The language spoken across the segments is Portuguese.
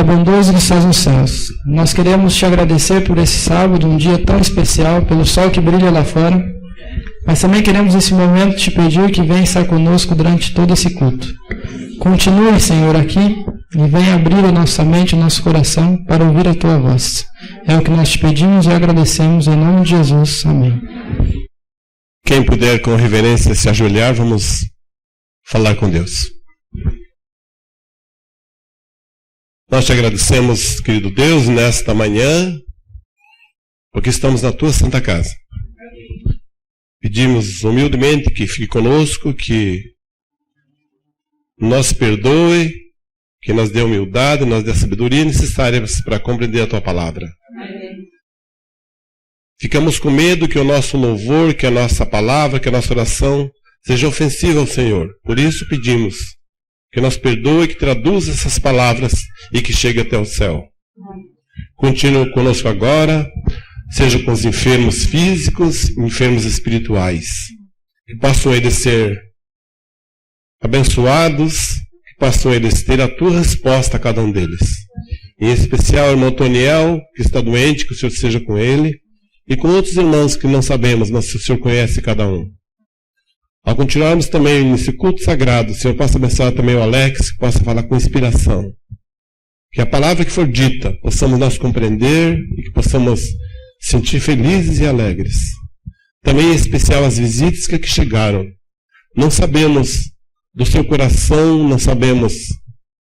Pai bondoso que estás nos céus, nós queremos te agradecer por esse sábado, um dia tão especial, pelo sol que brilha lá fora, mas também queremos nesse momento te pedir que venha estar conosco durante todo esse culto. Continue, Senhor, aqui e venha abrir a nossa mente, o nosso coração para ouvir a tua voz. É o que nós te pedimos e agradecemos em nome de Jesus. Amém. Quem puder com reverência se ajoelhar, vamos falar com Deus. Nós te agradecemos, querido Deus, nesta manhã, porque estamos na tua santa casa. Pedimos humildemente que fique conosco, que nos perdoe, que nos dê humildade, nos dê a sabedoria necessária para compreender a tua palavra. Ficamos com medo que o nosso louvor, que a nossa palavra, que a nossa oração seja ofensiva ao Senhor. Por isso pedimos que nos perdoe, que traduza essas palavras e que chegue até o céu. Continue conosco agora, seja com os enfermos físicos, enfermos espirituais, que possam eles ser abençoados, que possam eles ter a tua resposta a cada um deles. Em especial o irmão Toniel, que está doente, que o Senhor seja com ele, e com outros irmãos que não sabemos, mas o Senhor conhece cada um. Ao continuarmos também nesse culto sagrado, o Senhor possa abençoar também o Alex, que possa falar com inspiração. Que a palavra que for dita, possamos nós compreender e que possamos sentir felizes e alegres. Também em especial as visitas que aqui chegaram. Não sabemos do seu coração, não sabemos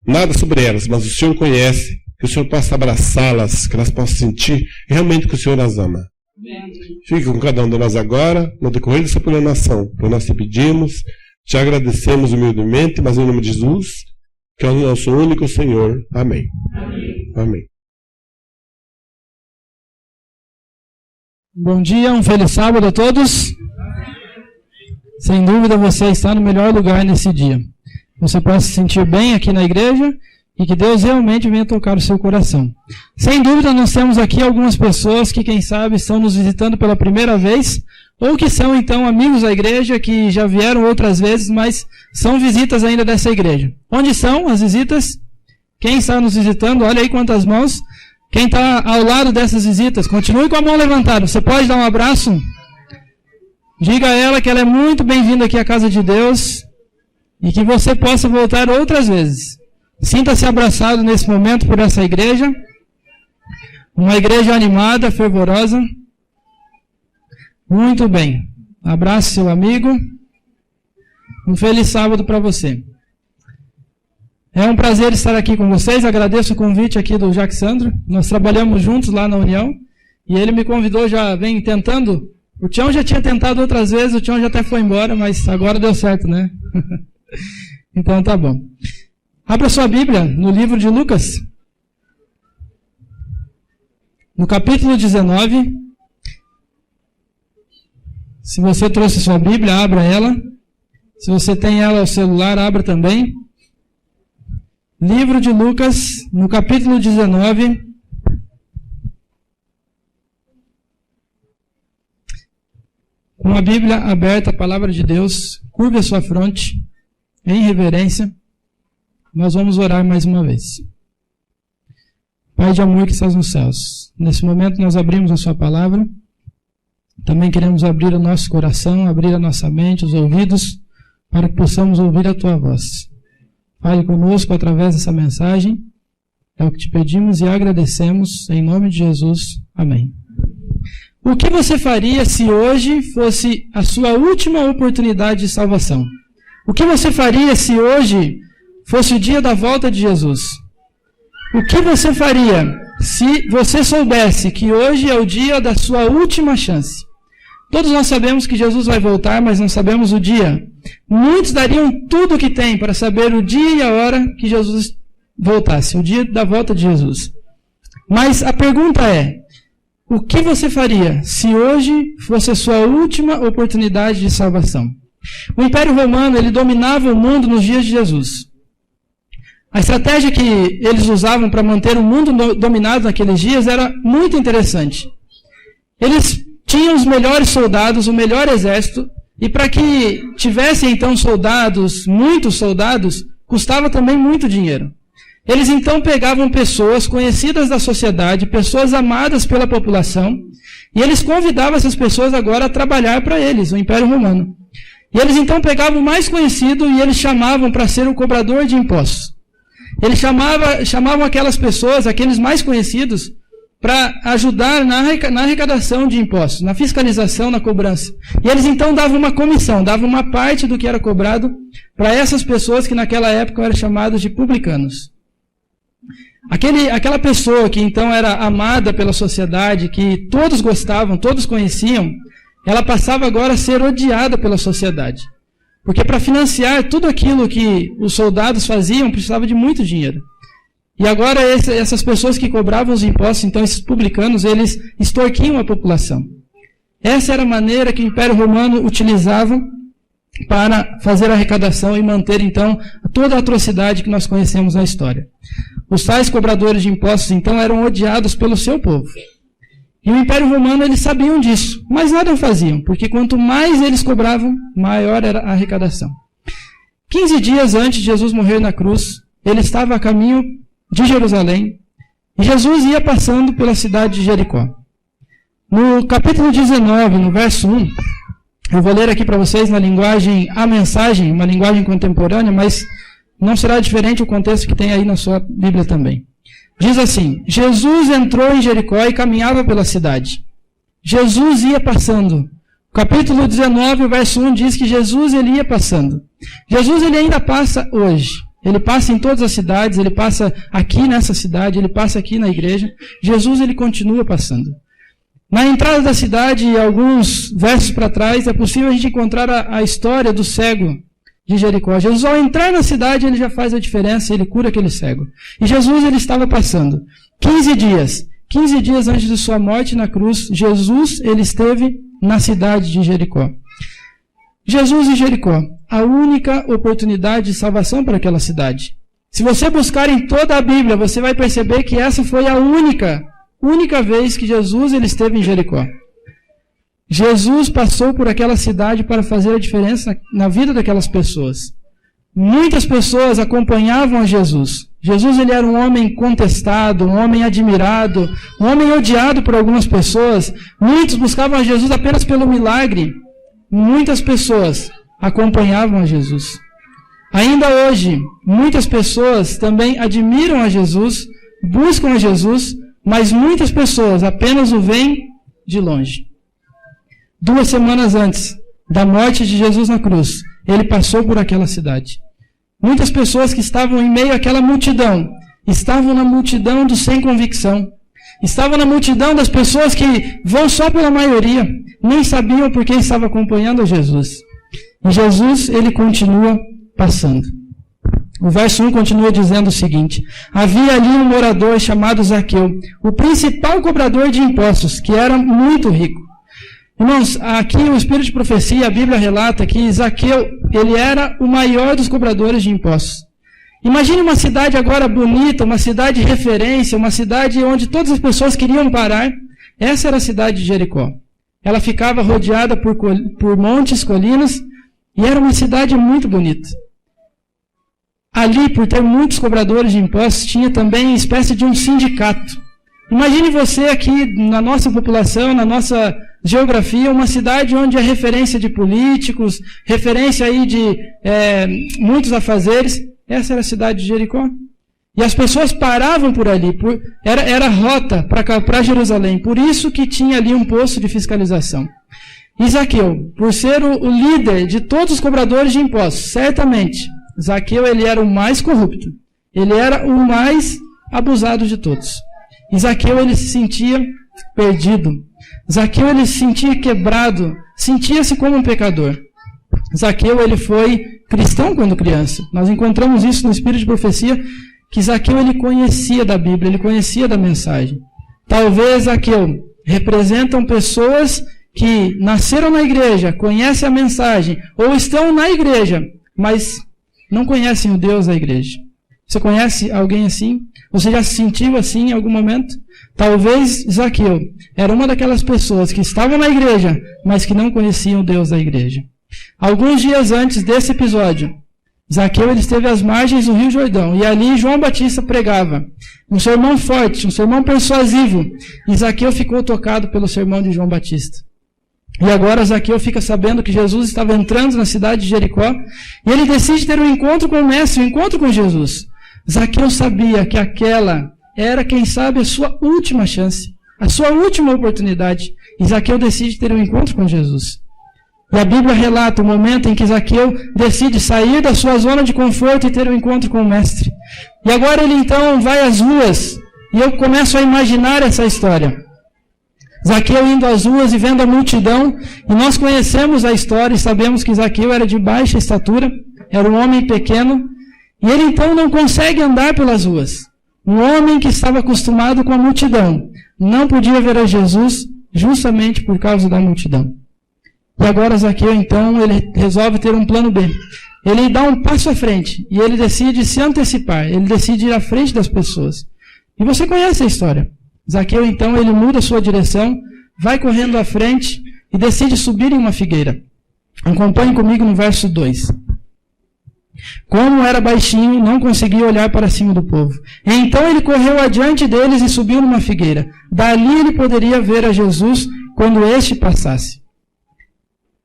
nada sobre elas, mas o Senhor conhece, que o Senhor possa abraçá-las, que elas possam sentir realmente que o Senhor as ama. Fique com cada um de nós agora, no decorrer dessa programação, por nós te pedimos, te agradecemos humildemente, mas em nome de Jesus, que é o nosso único Senhor. Amém. Amém. Bom dia, um feliz sábado a todos. Sem dúvida você está no melhor lugar nesse dia. Você pode se sentir bem aqui na igreja e que Deus realmente venha tocar o seu coração. Sem dúvida nós temos aqui algumas pessoas que quem sabe estão nos visitando pela primeira vez ou que são então amigos da igreja que já vieram outras vezes, mas são visitas ainda dessa igreja. Onde são as visitas? Quem está nos visitando? Olha aí quantas mãos. Quem está ao lado dessas visitas, continue com a mão levantada. Você pode dar um abraço? Diga a ela que ela é muito bem-vinda aqui à casa de Deus e que você possa voltar outras vezes. Sinta-se abraçado nesse momento por essa igreja. Uma igreja animada, fervorosa. Muito bem. Abrace seu amigo. Um feliz sábado para você. É um prazer estar aqui com vocês. Agradeço o convite aqui do Jacques Sandro. Nós trabalhamos juntos lá na União. E ele me convidou, já vem tentando. O Tião já tinha tentado outras vezes, o Tião já até foi embora, mas agora deu certo, né? Então tá bom. Abra sua Bíblia no livro de Lucas. No capítulo 19. Se você trouxe sua Bíblia, abra ela. Se você tem ela ao celular, abra também. Livro de Lucas, no capítulo 19. Com a Bíblia aberta, a palavra de Deus, curve a sua fronte, em reverência. Nós vamos orar mais uma vez. Pai de amor que estás nos céus, nesse momento nós abrimos a sua palavra. Também queremos abrir o nosso coração, abrir a nossa mente, os ouvidos, para que possamos ouvir a tua voz. Fale conosco através dessa mensagem. É o que te pedimos e agradecemos. Em nome de Jesus. Amém. O que você faria se hoje fosse a sua última oportunidade de salvação? O que você faria se hoje fosse o dia da volta de Jesus? O que você faria se você soubesse que hoje é o dia da sua última chance? Todos nós sabemos que Jesus vai voltar, mas não sabemos o dia. Muitos dariam tudo o que têm para saber o dia e a hora que Jesus voltasse, o dia da volta de Jesus. Mas a pergunta é, o que você faria se hoje fosse a sua última oportunidade de salvação? O Império Romano, ele dominava o mundo nos dias de Jesus. A estratégia que eles usavam para manter o mundo dominado naqueles dias era muito interessante. Eles tinham os melhores soldados, o melhor exército, e para que tivessem então soldados, muitos soldados, custava também muito dinheiro. Eles então pegavam pessoas conhecidas da sociedade, pessoas amadas pela população, e eles convidavam essas pessoas agora a trabalhar para eles, o Império Romano. E eles então pegavam o mais conhecido e eles chamavam para ser o cobrador de impostos. Eles chamavam aquelas pessoas, aqueles mais conhecidos, para ajudar na arrecadação de impostos, na fiscalização, na cobrança. E eles então davam uma comissão, davam uma parte do que era cobrado para essas pessoas que naquela época eram chamadas de publicanos. Aquela pessoa que então era amada pela sociedade, que todos gostavam, todos conheciam, ela passava agora a ser odiada pela sociedade. Porque para financiar tudo aquilo que os soldados faziam, precisava de muito dinheiro. E agora essas pessoas que cobravam os impostos, então esses publicanos, eles extorquiam a população. Essa era a maneira que o Império Romano utilizava para fazer a arrecadação e manter então toda a atrocidade que nós conhecemos na história. Os tais cobradores de impostos então eram odiados pelo seu povo. E o Império Romano, eles sabiam disso, mas nada faziam, porque quanto mais eles cobravam, maior era a arrecadação. 15 dias antes de Jesus morrer na cruz, ele estava a caminho de Jerusalém, e Jesus ia passando pela cidade de Jericó. No capítulo 19, no verso 1, eu vou ler aqui para vocês na linguagem, a mensagem, uma linguagem contemporânea, mas não será diferente o contexto que tem aí na sua Bíblia também. Diz assim: Jesus entrou em Jericó e caminhava pela cidade. Jesus ia passando. O capítulo 19, verso 1 diz que Jesus ele ia passando. Jesus ele ainda passa hoje. Ele passa em todas as cidades, ele passa aqui nessa cidade, ele passa aqui na igreja. Jesus ele continua passando. Na entrada da cidade, alguns versos para trás, é possível a gente encontrar a história do cego de Jericó. Jesus, ao entrar na cidade, ele já faz a diferença, ele cura aquele cego. E Jesus, ele estava passando 15 dias antes de sua morte na cruz, Jesus, ele esteve na cidade de Jericó. Jesus e Jericó, a única oportunidade de salvação para aquela cidade. Se você buscar em toda a Bíblia, você vai perceber que essa foi a única vez que Jesus ele esteve em Jericó. Jesus passou por aquela cidade para fazer a diferença na vida daquelas pessoas. Muitas pessoas acompanhavam a Jesus. Jesus ele era um homem contestado, um homem admirado, um homem odiado por algumas pessoas. Muitos buscavam a Jesus apenas pelo milagre. Muitas pessoas acompanhavam a Jesus. Ainda hoje, muitas pessoas também admiram a Jesus, buscam a Jesus, mas muitas pessoas apenas o veem de longe. 2 semanas antes da morte de Jesus na cruz, ele passou por aquela cidade. Muitas pessoas que estavam em meio àquela multidão, estavam na multidão dos sem convicção. Estavam na multidão das pessoas que vão só pela maioria, nem sabiam por que estavam acompanhando a Jesus. E Jesus, ele continua passando. O verso 1 continua dizendo o seguinte: havia ali um morador chamado Zaqueu, o principal cobrador de impostos, que era muito rico. Irmãos, aqui o Espírito de Profecia, a Bíblia relata que Zaqueu, ele era o maior dos cobradores de impostos. Imagine uma cidade agora bonita, uma cidade de referência, uma cidade onde todas as pessoas queriam parar. Essa era a cidade de Jericó. Ela ficava rodeada por montes, colinas, e era uma cidade muito bonita. Ali, por ter muitos cobradores de impostos, tinha também uma espécie de um sindicato. Imagine você aqui, na nossa população, na nossa geografia, uma cidade onde é referência de políticos, referência aí de muitos afazeres. Essa era a cidade de Jericó. E as pessoas paravam por ali. Era rota para Jerusalém. Por isso que tinha ali um posto de fiscalização. E Zaqueu, por ser o líder de todos os cobradores de impostos, certamente, Zaqueu ele era o mais corrupto. Ele era o mais abusado de todos. E Zaqueu ele se sentia perdido. Zaqueu ele se sentia quebrado. Sentia-se como um pecador. Zaqueu ele foi cristão quando criança. Nós encontramos isso no Espírito de Profecia, que Zaqueu ele conhecia da Bíblia, ele conhecia da mensagem. Talvez Zaqueu representam pessoas que nasceram na igreja, conhecem a mensagem, ou estão na igreja, mas não conhecem o Deus da igreja. Você conhece alguém assim? Você já se sentiu assim em algum momento? Talvez Zaqueu era uma daquelas pessoas que estavam na igreja, mas que não conheciam o Deus da igreja. Alguns dias antes desse episódio, Zaqueu ele esteve às margens do Rio Jordão, e ali João Batista pregava. Um sermão forte, um sermão persuasivo. E Zaqueu ficou tocado pelo sermão de João Batista. E agora Zaqueu fica sabendo que Jesus estava entrando na cidade de Jericó, e ele decide ter um encontro com o Mestre, um encontro com Jesus. Zaqueu sabia que aquela era, quem sabe, a sua última chance, a sua última oportunidade. E Zaqueu decide ter um encontro com Jesus. E a Bíblia relata o momento em que Zaqueu decide sair da sua zona de conforto e ter um encontro com o Mestre. E agora ele então vai às ruas, e eu começo a imaginar essa história. Zaqueu indo às ruas e vendo a multidão, e nós conhecemos a história e sabemos que Zaqueu era de baixa estatura, era um homem pequeno, e ele então não consegue andar pelas ruas. Um homem que estava acostumado com a multidão, não podia ver a Jesus justamente por causa da multidão. E agora Zaqueu então, ele resolve ter um plano B. Ele dá um passo à frente, e ele decide se antecipar, ele decide ir à frente das pessoas. E você conhece a história. Zaqueu, então, ele muda sua direção, vai correndo à frente e decide subir em uma figueira. Acompanhe comigo no verso 2. Como era baixinho, não conseguia olhar para cima do povo. Então ele correu adiante deles e subiu numa figueira. Dali ele poderia ver a Jesus quando este passasse.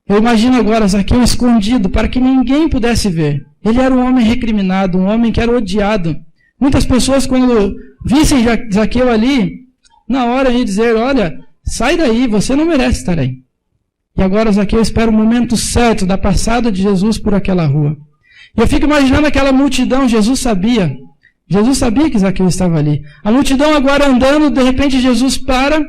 Eu imagino agora Zaqueu escondido para que ninguém pudesse ver. Ele era um homem recriminado, um homem que era odiado. Muitas pessoas, quando vissem Zaqueu ali, na hora iam dizer, olha, sai daí, você não merece estar aí. E agora Zaqueu espera o momento certo da passada de Jesus por aquela rua. E eu fico imaginando aquela multidão, Jesus sabia que Zaqueu estava ali. A multidão agora andando, de repente Jesus para,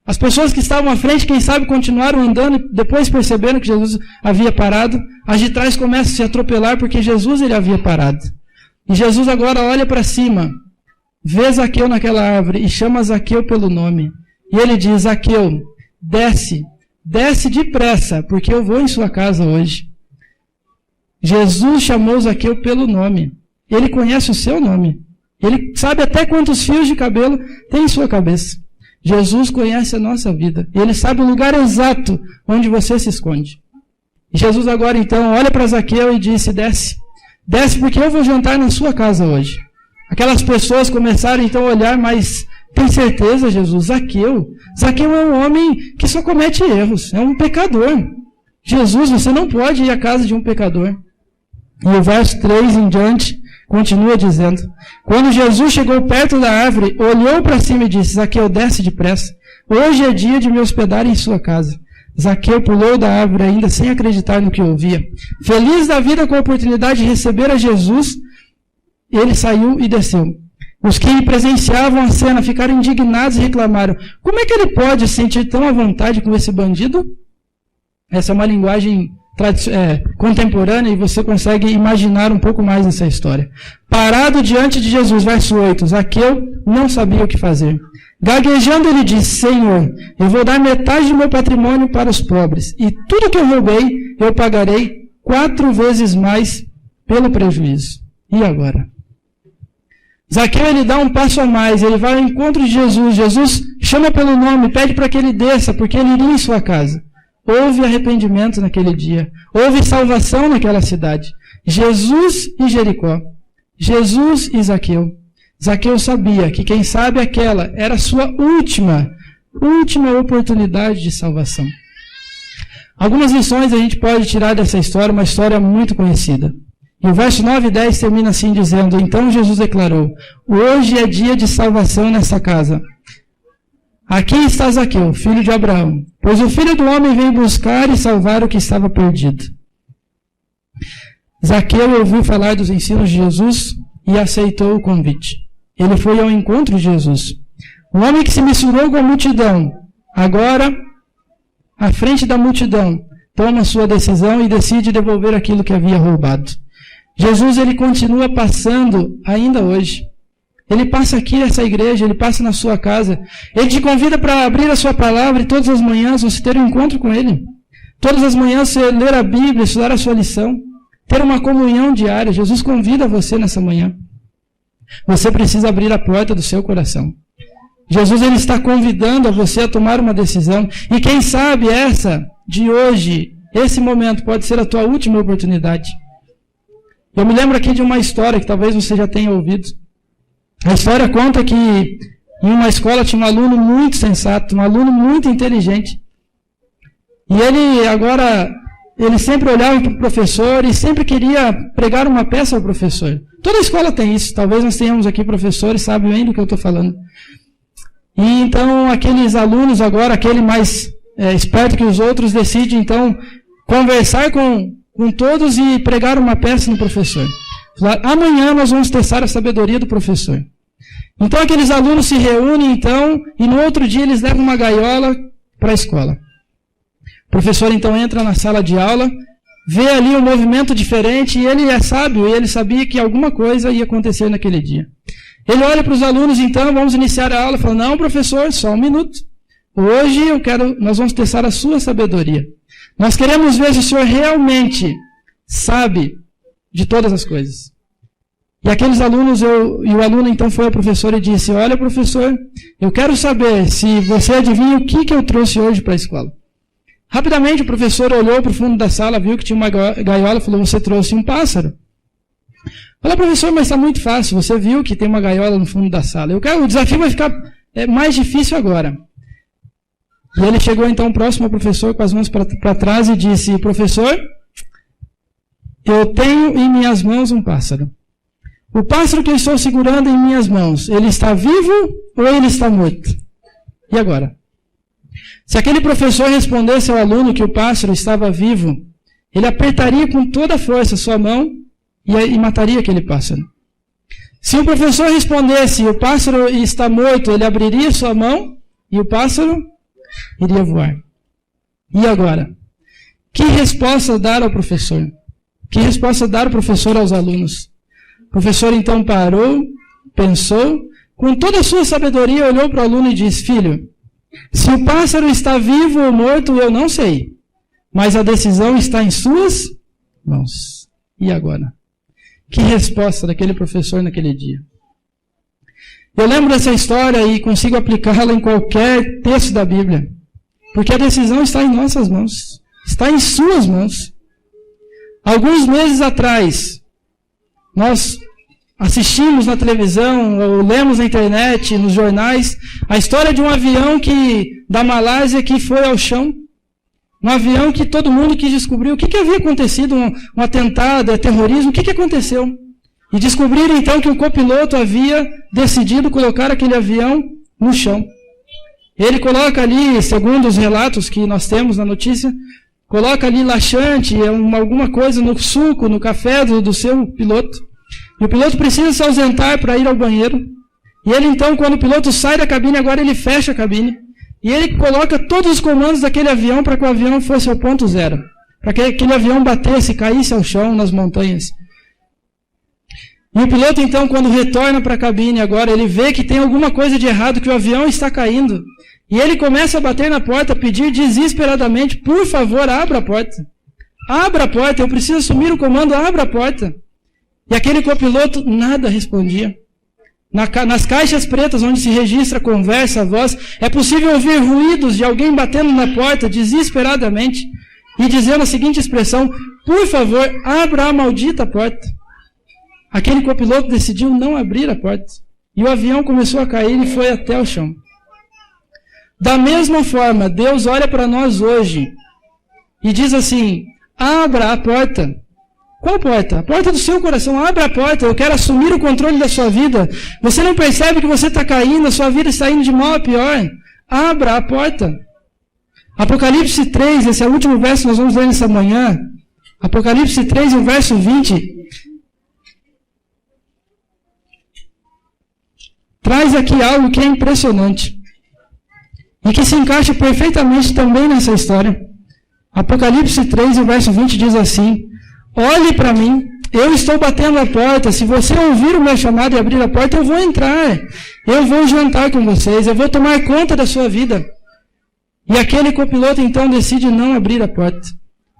as pessoas que estavam à frente, quem sabe, continuaram andando, e depois perceberam que Jesus havia parado, as de trás começam a se atropelar porque Jesus ele havia parado. E Jesus agora olha para cima, vê Zaqueu naquela árvore e chama Zaqueu pelo nome. E ele diz, Zaqueu, desce depressa, porque eu vou em sua casa hoje. Jesus chamou Zaqueu pelo nome. Ele conhece o seu nome. Ele sabe até quantos fios de cabelo tem em sua cabeça. Jesus conhece a nossa vida. Ele sabe o lugar exato onde você se esconde. E Jesus agora então olha para Zaqueu e disse, desce porque eu vou jantar na sua casa hoje. Aquelas pessoas começaram então a olhar, mas tem certeza, Jesus? Zaqueu é um homem que só comete erros, é um pecador. Jesus, você não pode ir à casa de um pecador. E o verso 3 em diante continua dizendo, quando Jesus chegou perto da árvore, olhou para cima e disse, Zaqueu, desce depressa, hoje é dia de me hospedar em sua casa. Zaqueu pulou da árvore ainda sem acreditar no que ouvia. Feliz da vida com a oportunidade de receber a Jesus, ele saiu e desceu. Os que presenciavam a cena ficaram indignados e reclamaram, como é que ele pode se sentir tão à vontade com esse bandido? Essa é uma linguagem contemporânea e você consegue imaginar um pouco mais essa história. Parado diante de Jesus, verso 8, Zaqueu não sabia o que fazer. Gaguejando ele disse, Senhor, eu vou dar metade do meu patrimônio para os pobres, e tudo que eu roubei, eu pagarei 4 vezes mais pelo prejuízo. E agora? Zaqueu, ele dá um passo a mais, ele vai ao encontro de Jesus. Jesus chama pelo nome, pede para que ele desça, porque ele iria em sua casa. Houve arrependimento naquele dia. Houve salvação naquela cidade. Jesus e Jericó. Jesus e Zaqueu. Zaqueu sabia que, quem sabe, aquela era a sua última oportunidade de salvação. Algumas lições a gente pode tirar dessa história, uma história muito conhecida. E o verso 9 e 10 termina assim dizendo, então Jesus declarou, hoje é dia de salvação nessa casa. Aqui está Zaqueu, filho de Abraão, pois o Filho do Homem veio buscar e salvar o que estava perdido. Zaqueu ouviu falar dos ensinos de Jesus e aceitou o convite. Ele foi ao encontro de Jesus. Um homem que se misturou com a multidão, agora, à frente da multidão, toma sua decisão e decide devolver aquilo que havia roubado. Jesus, ele continua passando ainda hoje. Ele passa aqui nessa igreja, ele passa na sua casa. Ele te convida para abrir a sua palavra e todas as manhãs você ter um encontro com ele. Todas as manhãs você ler a Bíblia, estudar a sua lição, ter uma comunhão diária. Jesus convida você nessa manhã. Você precisa abrir a porta do seu coração. Jesus, ele está convidando a você a tomar uma decisão. E quem sabe essa de hoje, esse momento pode ser a tua última oportunidade. Eu me lembro aqui de uma história que talvez você já tenha ouvido. A história conta que em uma escola tinha um aluno muito sensato, um aluno muito inteligente. E ele sempre olhava para o professor e sempre queria pregar uma peça ao professor. Toda escola tem isso. Talvez nós tenhamos aqui professores, sabem bem do que eu estou falando. E então aqueles alunos agora, aquele mais esperto que os outros, decide então conversar com todos e pregar uma peça no professor. Falar, amanhã nós vamos testar a sabedoria do professor. Então aqueles alunos se reúnem então e no outro dia eles levam uma gaiola para a escola. O professor então entra na sala de aula, vê ali um movimento diferente e ele é sábio e ele sabia que alguma coisa ia acontecer naquele dia. Ele olha para os alunos então, vamos iniciar a aula, fala, não professor, só um minuto. Hoje nós vamos testar a sua sabedoria. Nós queremos ver se o senhor realmente sabe de todas as coisas. E aqueles alunos, e o aluno então foi ao professor e disse, olha professor, eu quero saber se você adivinha o que eu trouxe hoje para a escola. Rapidamente o professor olhou para o fundo da sala, viu que tinha uma gaiola e falou, você trouxe um pássaro. Falei, professor, mas está muito fácil, você viu que tem uma gaiola no fundo da sala. O desafio vai ficar mais difícil agora. E ele chegou então próximo ao professor com as mãos para trás e disse, professor, eu tenho em minhas mãos um pássaro. O pássaro que eu estou segurando em minhas mãos, ele está vivo ou ele está morto? E agora? Se aquele professor respondesse ao aluno que o pássaro estava vivo, ele apertaria com toda a força sua mão e mataria aquele pássaro. Se o professor respondesse, o pássaro está morto, ele abriria sua mão e o pássaro iria voar. E agora? Que resposta dar ao professor? Que resposta dar o professor aos alunos? O professor então parou, pensou, com toda a sua sabedoria olhou para o aluno e disse, filho, se o pássaro está vivo ou morto, eu não sei, mas a decisão está em suas mãos. E agora? Que resposta daquele professor naquele dia? Eu lembro dessa história e consigo aplicá-la em qualquer texto da Bíblia, porque a decisão está em nossas mãos, está em suas mãos. Alguns meses atrás, nós assistimos na televisão, ou lemos na internet, nos jornais, a história de um avião da Malásia que foi ao chão. Um avião que todo mundo quis descobrir o que havia acontecido, um atentado, terrorismo, o que aconteceu. E descobriram então que o copiloto havia decidido colocar aquele avião no chão. Ele coloca ali, segundo os relatos que nós temos na notícia, coloca ali laxante, alguma coisa no suco, no café do seu piloto. E o piloto precisa se ausentar para ir ao banheiro. E ele então, quando o piloto sai da cabine, agora ele fecha a cabine. E ele coloca todos os comandos daquele avião para que o avião fosse ao ponto zero. Para que aquele avião batesse, caísse ao chão nas montanhas. E o piloto então, quando retorna para a cabine agora, ele vê que tem alguma coisa de errado, que o avião está caindo. E ele começa a bater na porta, pedir desesperadamente, por favor, abra a porta. Abra a porta, eu preciso assumir o comando, abra a porta. E aquele copiloto nada respondia. Nas caixas pretas onde se registra a conversa, a voz, é possível ouvir ruídos de alguém batendo na porta desesperadamente e dizendo a seguinte expressão, por favor, abra a maldita porta. Aquele copiloto decidiu não abrir a porta. E o avião começou a cair e foi até o chão. Da mesma forma, Deus olha para nós hoje e diz assim, abra a porta. Qual porta? A porta do seu coração. Abra a porta, eu quero assumir o controle da sua vida. Você não percebe que você está caindo, a sua vida está indo de mal a pior. Abra a porta. Apocalipse 3, esse é o último verso que nós vamos ler nessa manhã. Apocalipse 3, o verso 20. Traz aqui algo que é impressionante. E que se encaixa perfeitamente também nessa história. Apocalipse 3, o verso 20 diz assim, olhe para mim, eu estou batendo a porta, se você ouvir o meu chamado e abrir a porta, eu vou entrar, eu vou jantar com vocês, eu vou tomar conta da sua vida. E aquele copiloto então decide não abrir a porta.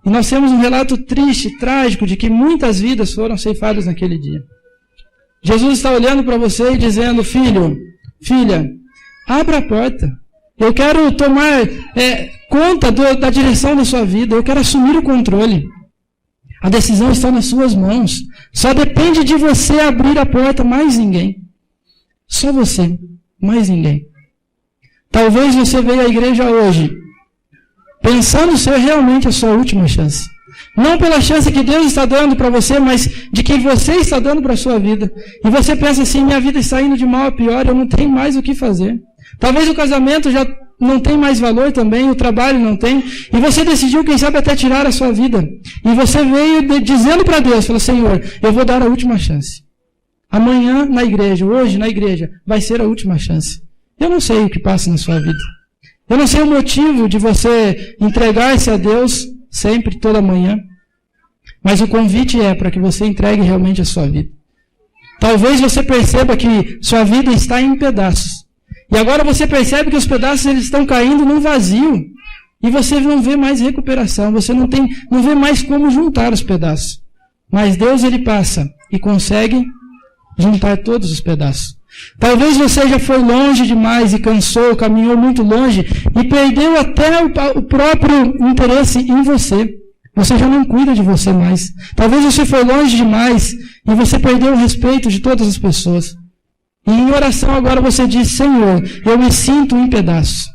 E nós temos um relato triste, trágico, de que muitas vidas foram ceifadas naquele dia. Jesus está olhando para você e dizendo, filho, filha, abra a porta. Eu quero tomar conta da direção da sua vida. Eu quero assumir o controle. A decisão está nas suas mãos. Só depende de você abrir a porta, mais ninguém. Só você, mais ninguém. Talvez você veja à igreja hoje pensando ser realmente a sua última chance. Não pela chance que Deus está dando para você, mas de que você está dando para a sua vida. E você pensa assim, minha vida está indo de mal a pior, eu não tenho mais o que fazer. Talvez o casamento já não tem mais valor também, o trabalho não tem. E você decidiu, quem sabe, até tirar a sua vida. E você veio dizendo para Deus, falou, Senhor, eu vou dar a última chance. Amanhã na igreja, hoje na igreja, vai ser a última chance. Eu não sei o que passa na sua vida. Eu não sei o motivo de você entregar-se a Deus sempre, toda manhã. Mas o convite é para que você entregue realmente a sua vida. Talvez você perceba que sua vida está em pedaços. E agora você percebe que os pedaços eles estão caindo num vazio. E você não vê mais recuperação. Você não vê mais como juntar os pedaços. Mas Deus ele passa e consegue juntar todos os pedaços. Talvez você já foi longe demais e cansou, caminhou muito longe e perdeu até o próprio interesse em você. Você já não cuida de você mais. Talvez você foi longe demais e você perdeu o respeito de todas as pessoas. E em oração agora você diz, Senhor, eu me sinto em pedaços.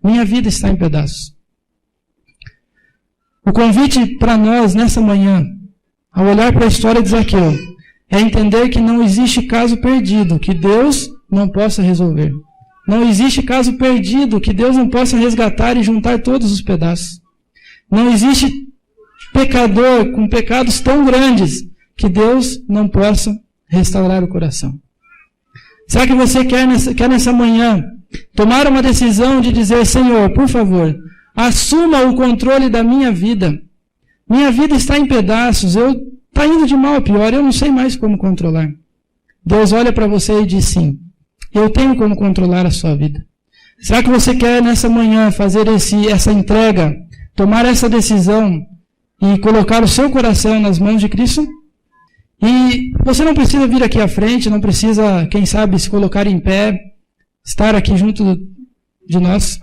Minha vida está em pedaços. O convite para nós nessa manhã, ao olhar para a história de Zaqueu, é entender que não existe caso perdido que Deus não possa resolver. Não existe caso perdido que Deus não possa resgatar e juntar todos os pedaços. Não existe pecador com pecados tão grandes que Deus não possa restaurar o coração. Será que você quer nessa manhã tomar uma decisão de dizer, Senhor, por favor, assuma o controle da minha vida. Minha vida está em pedaços, está indo de mal a pior, eu não sei mais como controlar. Deus olha para você e diz sim, eu tenho como controlar a sua vida. Será que você quer nessa manhã fazer essa entrega, tomar essa decisão e colocar o seu coração nas mãos de Cristo? E você não precisa vir aqui à frente, não precisa, quem sabe, se colocar em pé, estar aqui junto de nós,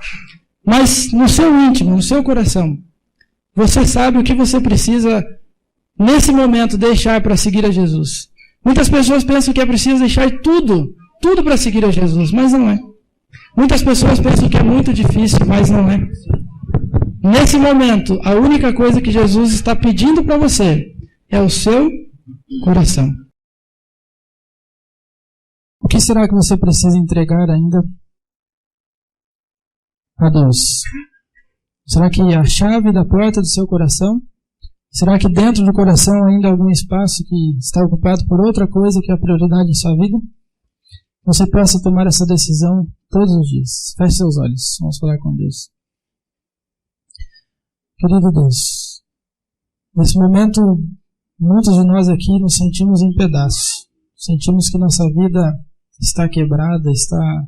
mas no seu íntimo, no seu coração, você sabe o que você precisa nesse momento deixar para seguir a Jesus. Muitas pessoas pensam que é preciso deixar tudo para seguir a Jesus, mas não é. Muitas pessoas pensam que é muito difícil, mas não é. Nesse momento, a única coisa que Jesus está pedindo para você é o seu coração. O que será que você precisa entregar ainda a Deus? Será que a chave da porta do seu coração? Será que dentro do coração ainda há algum espaço que está ocupado por outra coisa que é a prioridade em sua vida? Você possa tomar essa decisão todos os dias. Feche seus olhos. Vamos falar com Deus. Querido Deus, nesse momento, muitos de nós aqui nos sentimos em pedaços. Sentimos que nossa vida está quebrada, está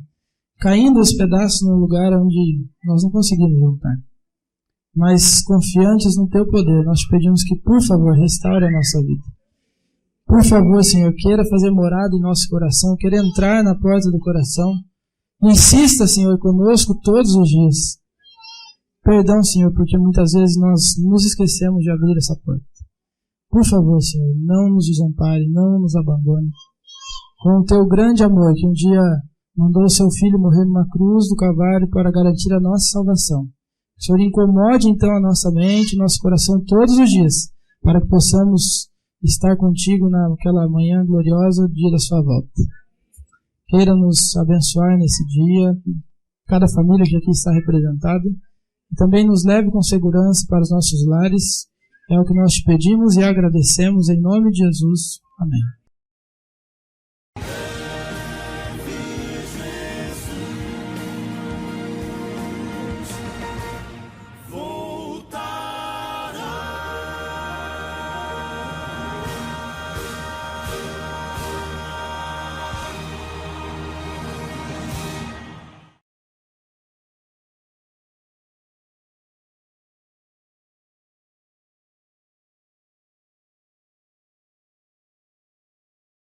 caindo aos pedaços num lugar onde nós não conseguimos juntar. Mas confiantes no Teu poder, nós te pedimos que, por favor, restaure a nossa vida. Por favor, Senhor, queira fazer morada em nosso coração, queira entrar na porta do coração. Insista, Senhor, conosco todos os dias. Perdão, Senhor, porque muitas vezes nós nos esquecemos de abrir essa porta. Por favor, Senhor, não nos desampare, não nos abandone. Com o Teu grande amor, que um dia mandou o Seu Filho morrer numa cruz do Calvário para garantir a nossa salvação. O Senhor incomode então a nossa mente, nosso coração todos os dias, para que possamos estar contigo naquela manhã gloriosa, dia da sua volta. Queira nos abençoar nesse dia, cada família que aqui está representada, e também nos leve com segurança para os nossos lares. É o que nós te pedimos e agradecemos em nome de Jesus. Amém.